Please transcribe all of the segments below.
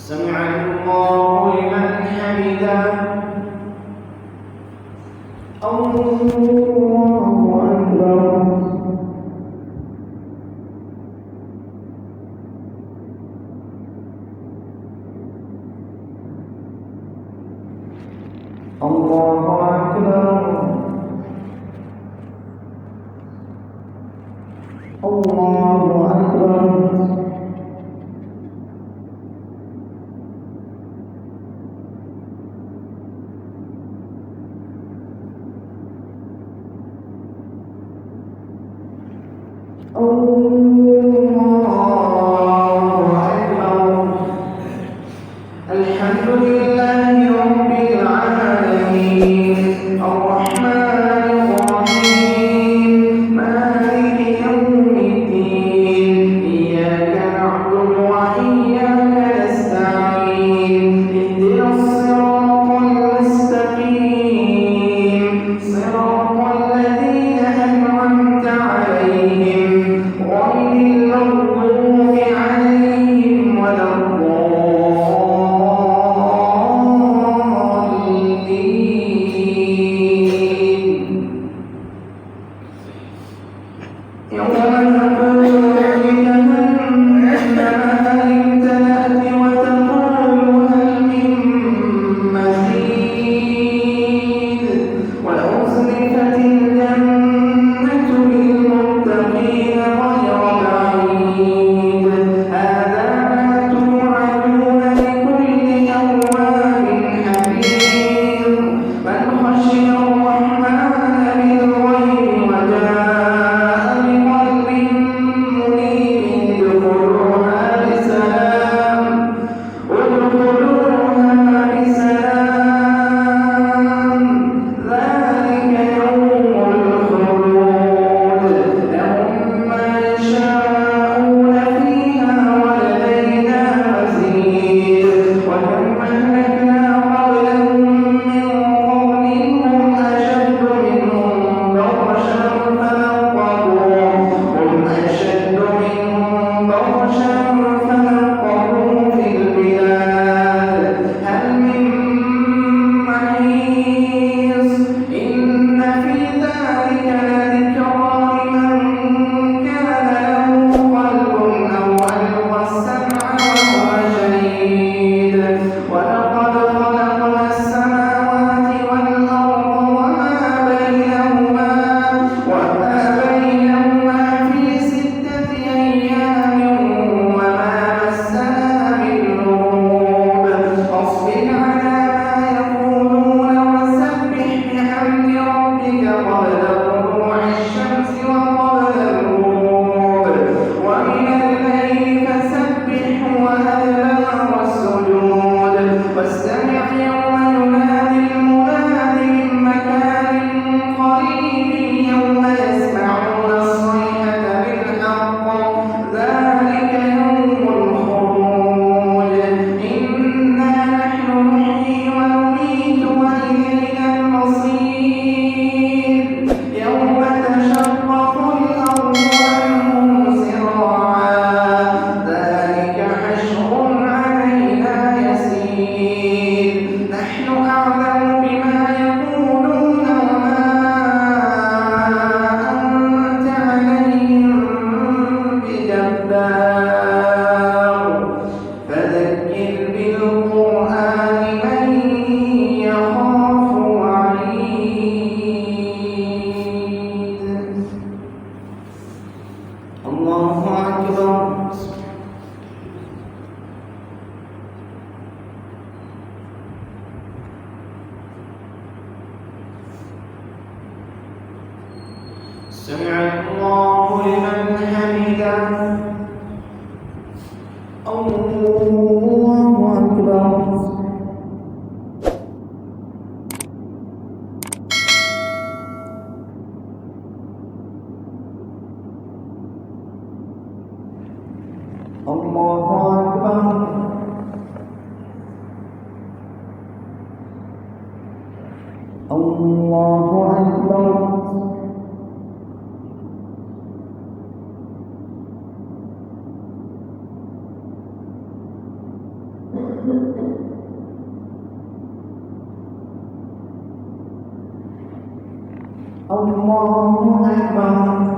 سمع الله لمن حمده. الله أكبر. الله أكبر. الله أكبر. الحمد لله رب العالمين الرحمن الرحيم مالك يوم الدين إياك نعبد وإياك نستعين اهدنا الصراط المستقيم صراط الذين أنعمت عليهم غير المغضوب عليهم ولا سمع الله لمن حمده. الله أكبر. الله أكبر. الله أكبر. الله أكبر.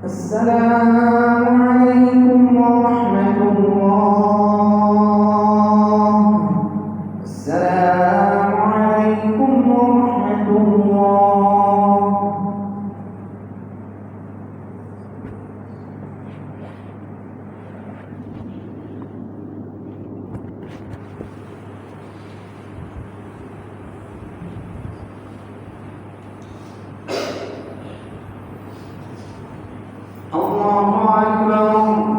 السلام عليكم ورحمة الله. السلام عليكم ورحمة الله. الله أكبر.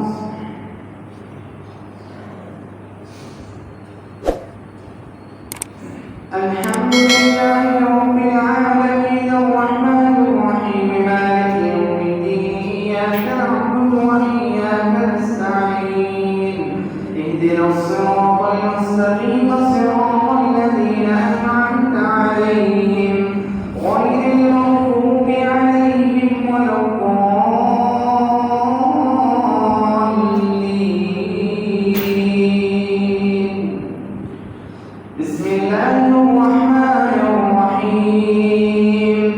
الحمد لله رب العالمين الرحمن الرحيم مالك يوم الدين إياك نعبد وإياك نستعين اهدنا الصراط المستقيم صراط الذين أنعمت عليهم غير المغضوب عليهم ولا بسم الله الرحمن الرحيم.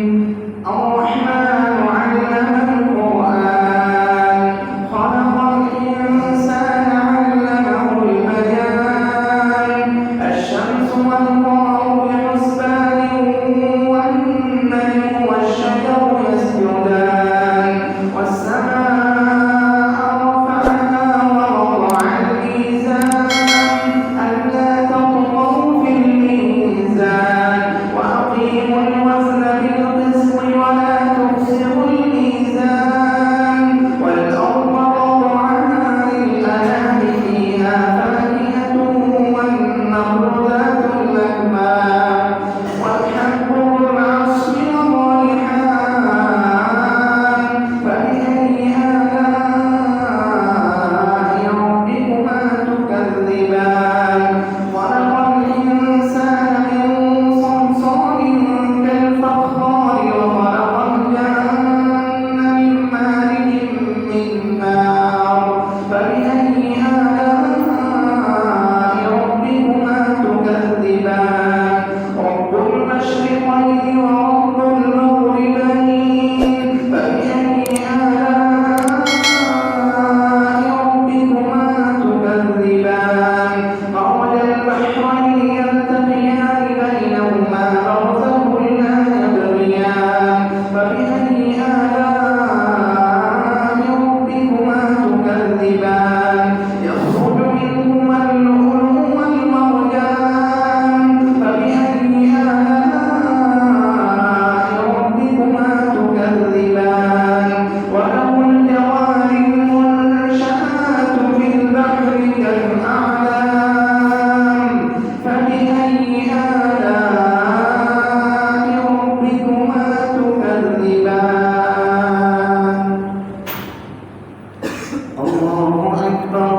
الرحمن علم القرآن خلق الإنسان علمه البيان الشمس والقمر بحسبان والنجم والشجر يسجدان والسماء رفعها ووضع الميزان ألا تطغوا في الميزان وأقيموا الوزن بالقسط ولا تخسروا الميزان والأرض وضعها للأنام فيها فاكهة والنخل ذات الأكمام والحب والعصر والريحان فبأي آلاء ربكما تكذبان خلق الإنسان من صلصال كالفخار وخلق الجن من مارج من نار فبأي آلاء ربكما تكذبان رب المشرقين ورب المغربين فبأي آلاء ربكما تكذبان مرج البحرين يلتقيان بينهما برزخ لا يبغيان فبأي آلاء ربكما تكذبان يخرج منهما اللؤلؤ والمرجان فبأي آلاء ربكما تكذبان وله الجوار المنشآت في البحر كالأعلام فبأي آلاء ربكما تكذبان الله أكبر.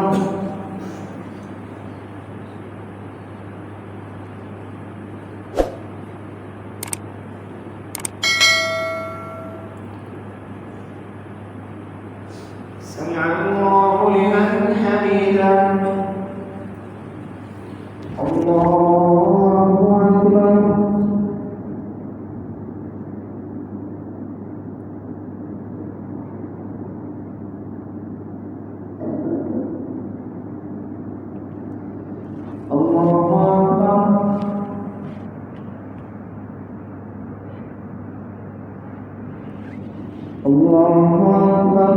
سمع الله لمن حمده. الله أكبر. الله أكبر. الله أكبر.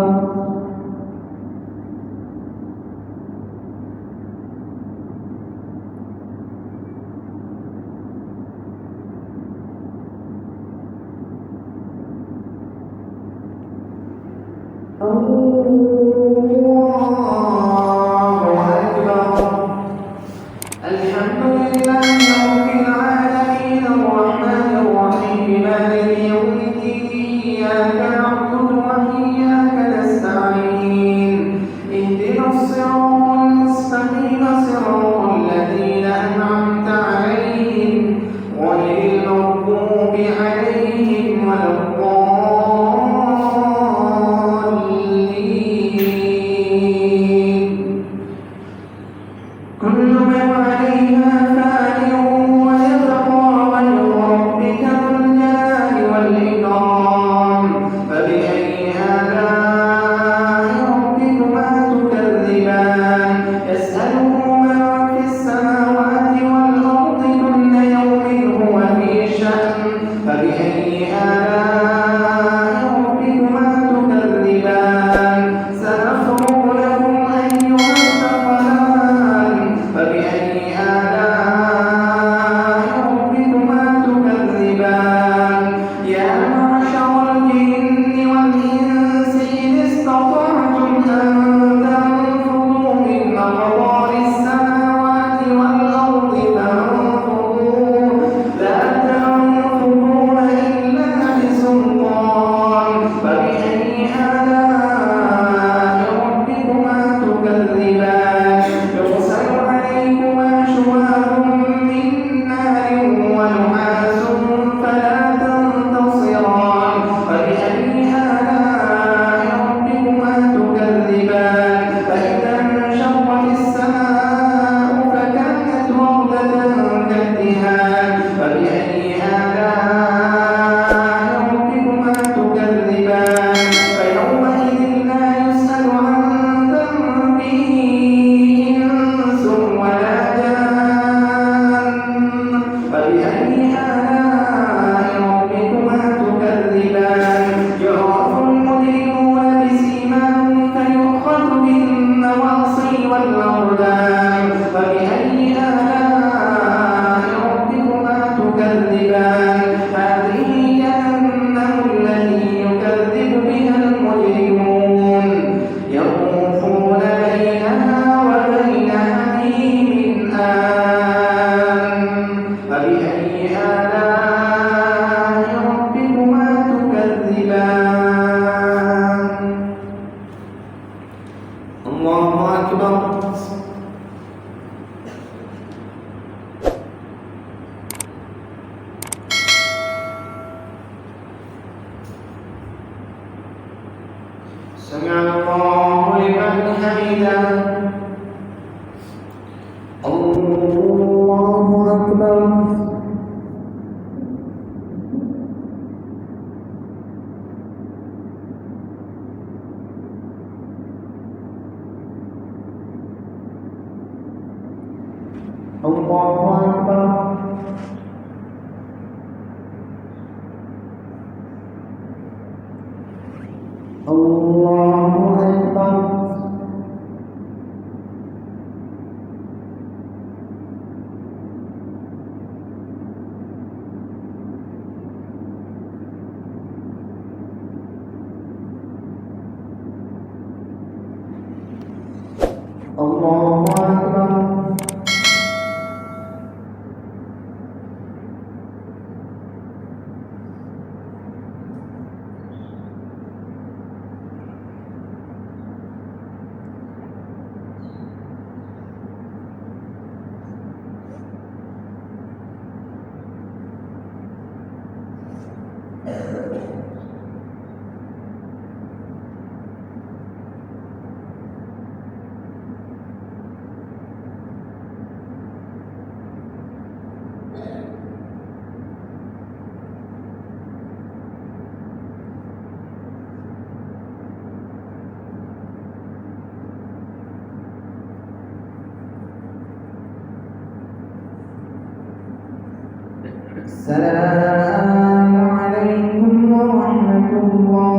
السلام عليكم ورحمة الله.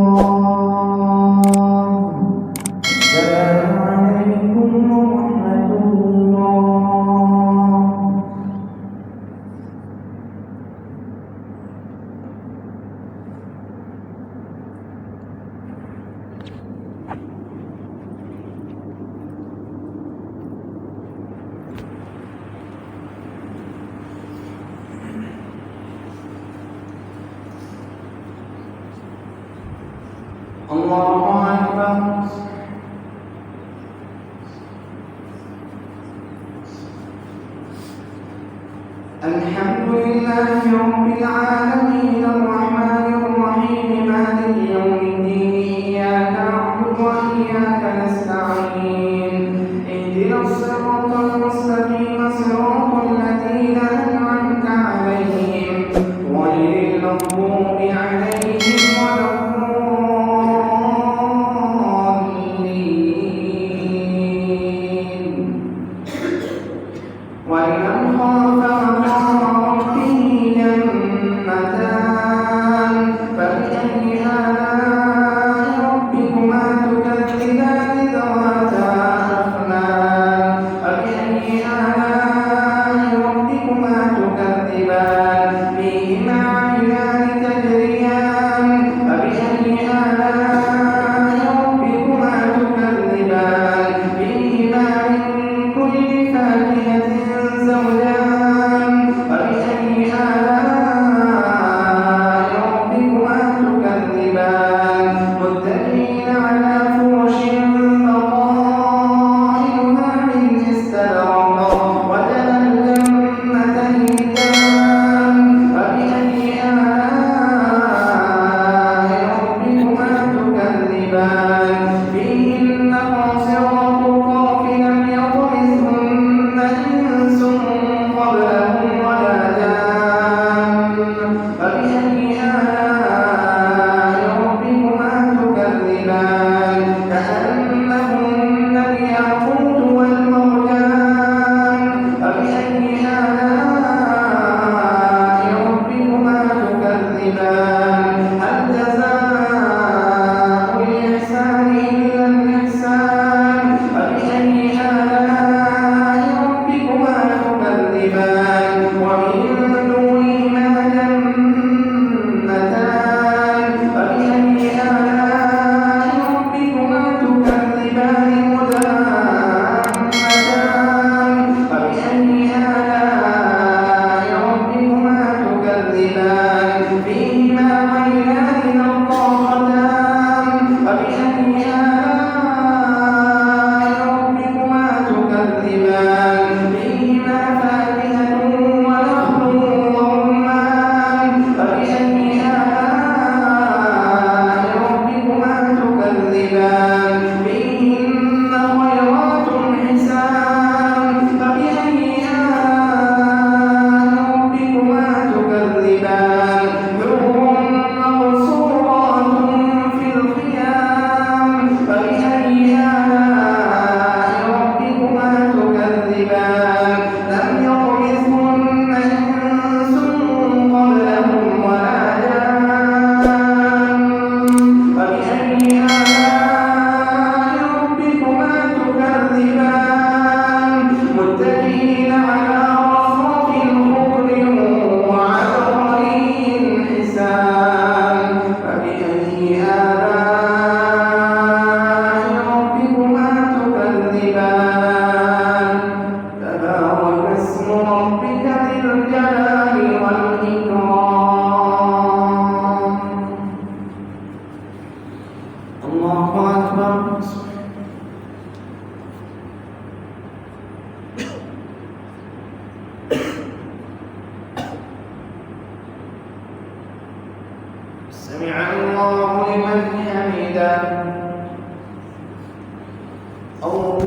السلام عليكم ورحمة الله. الله أكبر. الحمد لله رب العالمين الرحمن الرحيم مالك يوم الدين إياك نعبد وإياك نستعين اهدنا الصراط المستقيم صراط الذين أنعمت عليهم غير المغضوب عليهم ولا الضالين. ولمن خاف مقام ربه جنتان فبأي آلاء ربكما تكذبان ذواتا أفنان فبأي آلاء ربكما تكذبان فيهما عينان تجريان فبأي آلاء ربكما تكذبان فيهما من كل فاكهة زوجان فبأي آلاء ربكما تكذبان متكئين على فرش بطائنها من استبرق وجنى الجنتين دان فبأي آلاء ربكما تكذبان فيهن قاصرات الطرف لم يطمثهن إنس قبلهم ولا جان فبأي آلاء ربكما تكذبان كأنهن الياقوت والمرجان فبأي آلاء ربكما تكذبان هل جزاء الإحسان إلا الإحسان فبأي آلاء ربكما تكذبان ومن دونهما جنتان فبأي آلاء ربكما تكذبان مدهامتان فبأي آلاء ربكما تكذبان فيهما عينان نضاختان فبأي آلاء ربكما تكذبان فيهما فاكهة ونخل ورمان فبأي آلاء ربكما تكذبان فيهن خيرات حسان فبأي آلاء ربكما تكذبان حور مقصورات في الخيام فبأي آلاء ربكما تكذبان لم يطمثهن إنس قبلهم ولا جان فبأي آلاء ربكما تكذبان متكئين على رفرف خضر وعبقري حسان فبأي آلاء ربكما تكذبان تبارك اسم ربك ذي الجلال والإكرام. الله أكبر. سمع الله لمن حمده. الله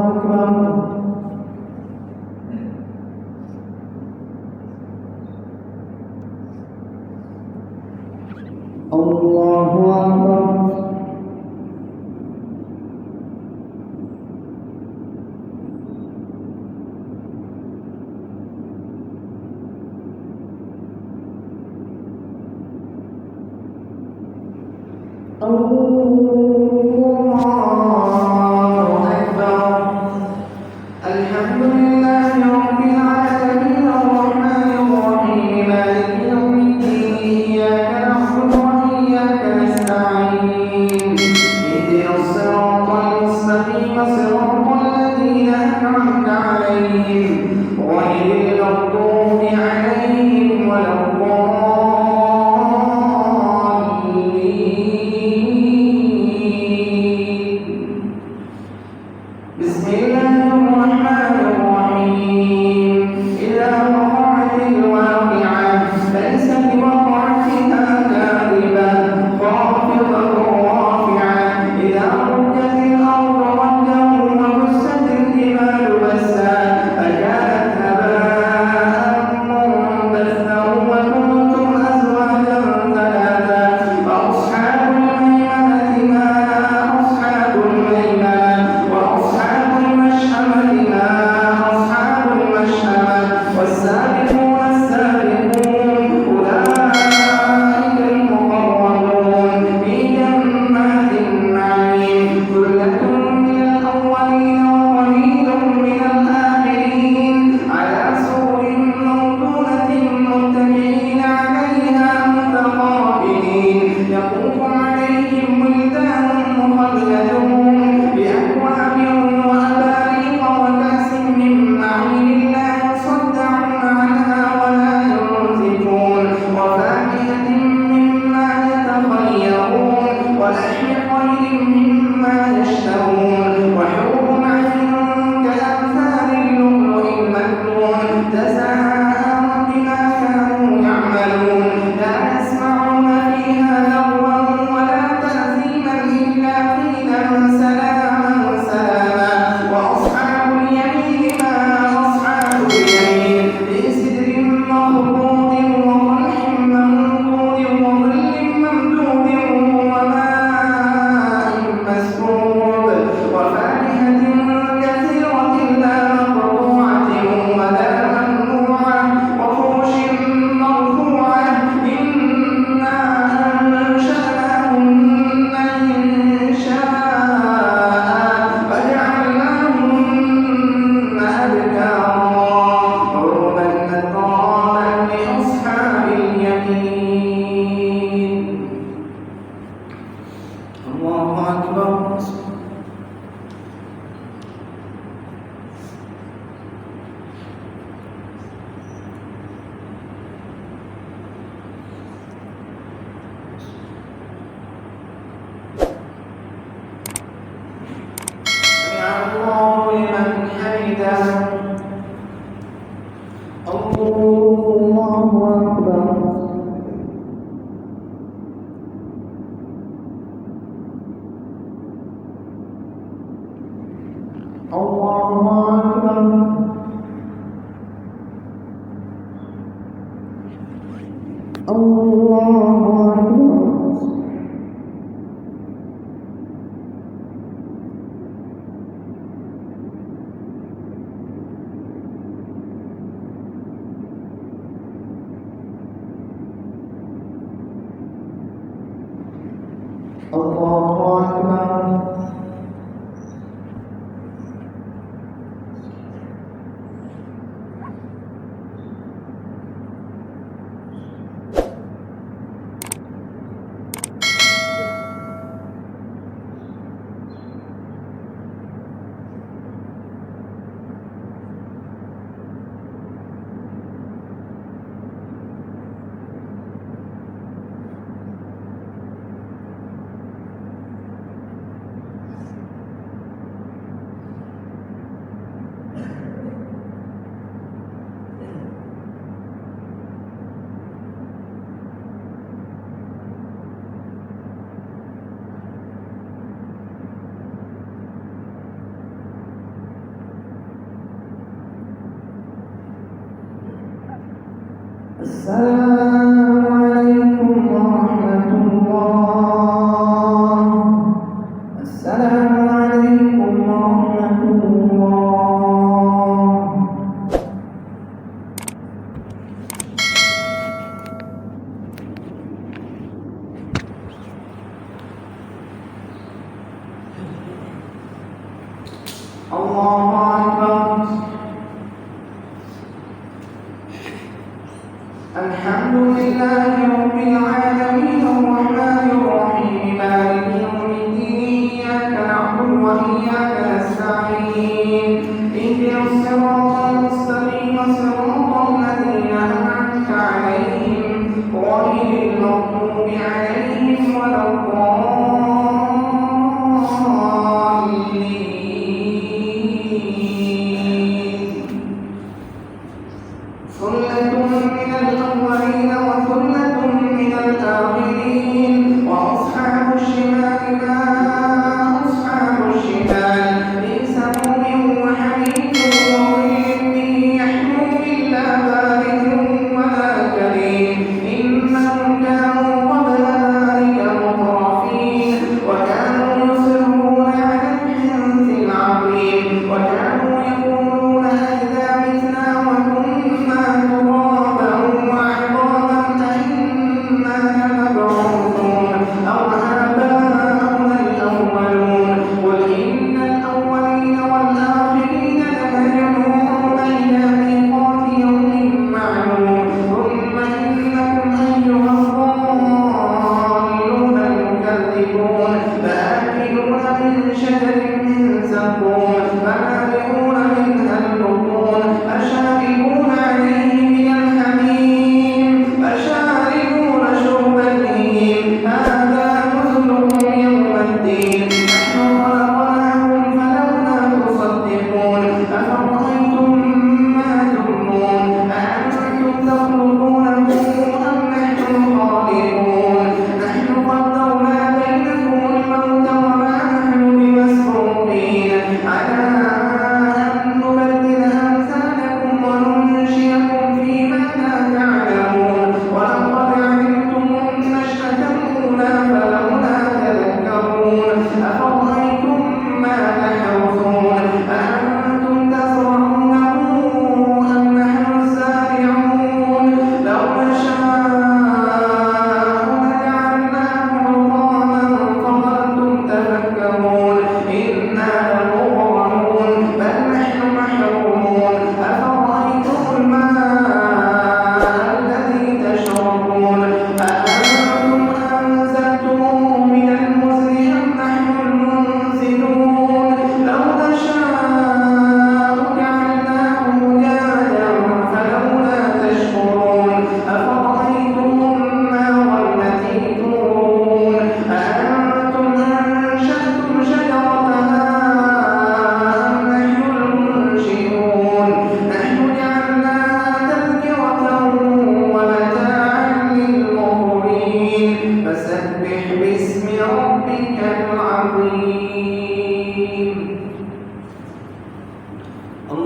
أكبر. الله أكبر. الله أكبر. الحمد لله رب العالمين الرحمن بسم الله الرحمن الرحيم إذا وقعت الواقعة ليس لوقعتها كاذبة خافضة رافعة إذا رجت الأرض رجا وبست الجبال بسا فكانت هباء منبثا وكنتم أزواجا ثلاثا فأصحاب الميمنة ما أصحاب الميمنة وأصحاب المشأمة ما أصحاب المشأمة والسابقون السابقون أولئك المقربون في جنات النعيم ثلة من الأولين وقليل من الآخرين على سرر موضونة متكئين عليها متقابلين يطوف عليهم ولدان مخلدون بأكواب وأباريق وكأس من معين لا يصدعون عنها ولا ينزفون وفاكهة مما يتخيرون ولحم طير مما يشتهون وحور عين كأمثال اللؤلؤ المكنون جزاء بما كانوا يعملون لا يسمعون فيها لغوا ولا تأثيما إلا قيلا سلاما سلاما وأصحاب اليمين ما أصحاب اليمين في سدر مخضود وطلح منضود وظل ممدود وماء مسكوب وفاكهة كثيرة لا مقطوعة ولا ممنوعة وفرش مرفوعة إنا أنشأناهن إنشاء فجعلناهن أبكارا عربا أترابا لأصحاب اليمين الله أكبر سمع الله لمن حمده الله أكبر الله أكبر الله أكبر الله أكبر السلام عليكم ورحمة الله السلام عليكم ورحمة الله الله أكبر الحمد لله رب العالمين الرحمن الرحيم مالك يوم الدين إياك نعبد وإياك نستعين اهدنا الصراط المستقيم صراط الذين أنعمت عليهم غير المغضوب عليهم ولا الضالين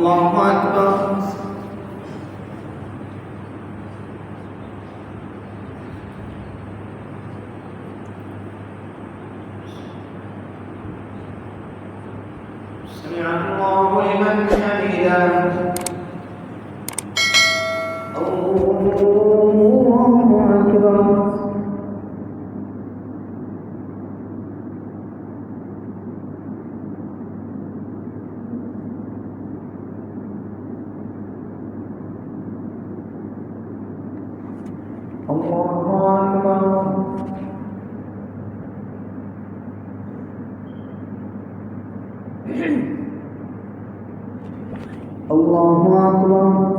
الله أكبر. سمع الله لمن حمده. الله أكبر. الله أكبر.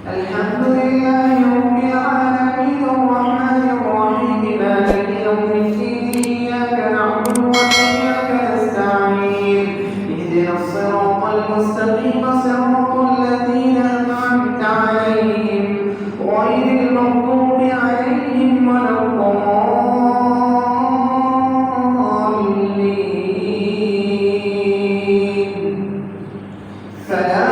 الحمد لله رب العالمين الرحمن الرحيم مالك يوم الدين إياك نعبد وإياك نستعين اهدنا الصراط المستقيم صراط الذين أنعمت عليهم غير المغضوب عليهم ولا الضالين. فلا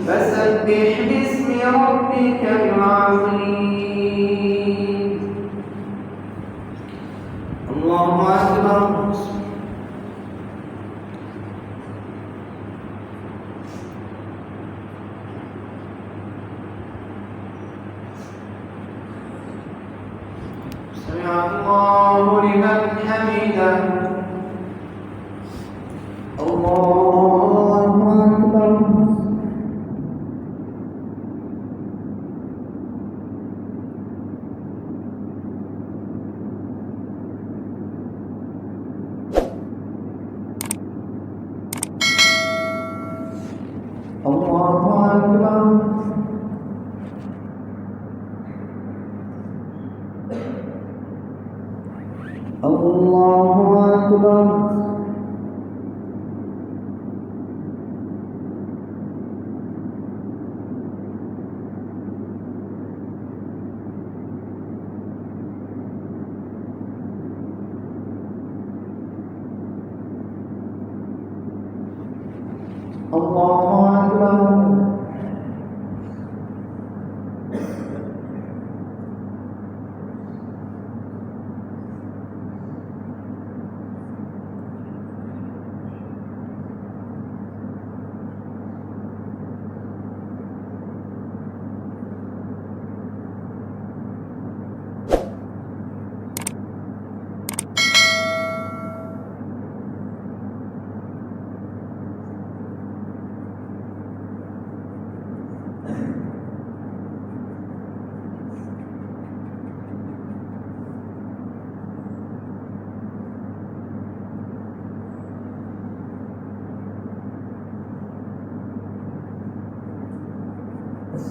فسبح باسم ربك العظيم. الله أكبر. سمع الله لمن حمده. الله أكبر. الله أكبر. الله أكبر. الله أكبر.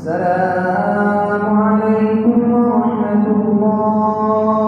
السلام عليكم ورحمة الله